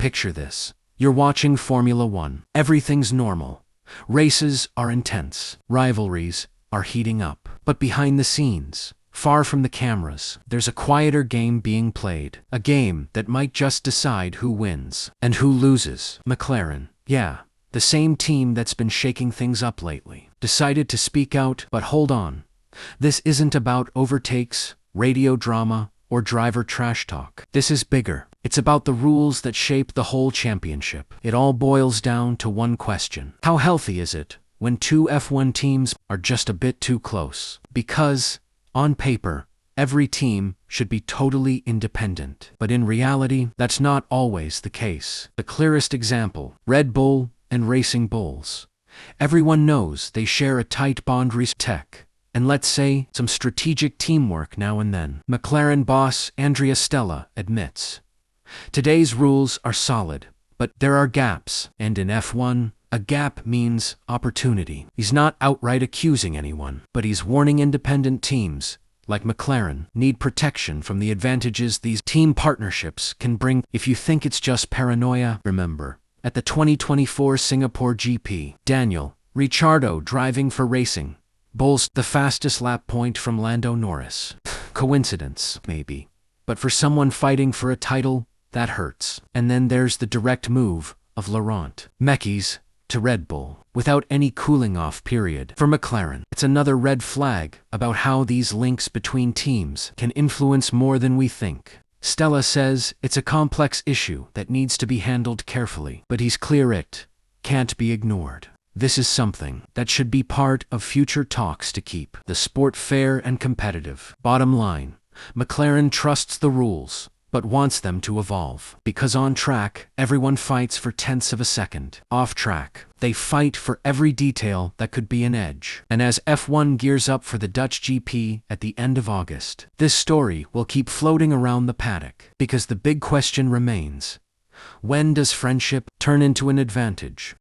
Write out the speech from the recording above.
Picture this. You're watching Formula One. Everything's normal. Races are intense. Rivalries are heating up. But behind the scenes, far from the cameras, there's a quieter game being played. A game that might just decide who wins and who loses. McLaren, yeah, the same team that's been shaking things up lately, decided to speak out. But hold on. This isn't about overtakes, radio drama, or driver trash talk. This is bigger. It's about the rules that shape the whole championship. It all boils down to one question. How healthy is it when two F1 teams are just a bit too close? Because, on paper, every team should be totally independent. But in reality, that's not always the case. The clearest example, Red Bull and Racing Bulls. Everyone knows they share a tight boundaries tech, and let's say some strategic teamwork now and then. McLaren boss Andrea Stella admits, today's rules are solid, but there are gaps, and in F1, a gap means opportunity. He's not outright accusing anyone, but he's warning independent teams, like McLaren, need protection from the advantages these team partnerships can bring. If you think it's just paranoia, remember, at the 2024 Singapore GP, Daniel Ricciardo driving for Racing Bulls, the fastest lap point from Lando Norris. Coincidence, maybe. But for someone fighting for a title, that hurts. And then there's the direct move of Laurent Mekies to Red Bull, without any cooling off period. For McLaren, it's another red flag about how these links between teams can influence more than we think. Stella says it's a complex issue that needs to be handled carefully, but he's clear it can't be ignored. This is something that should be part of future talks to keep the sport fair and competitive. Bottom line, McLaren trusts the rules, but wants them to evolve. Because on track, everyone fights for tenths of a second. Off track, they fight for every detail that could be an edge. And as F1 gears up for the Dutch GP at the end of August, this story will keep floating around the paddock. Because the big question remains, when does friendship turn into an advantage?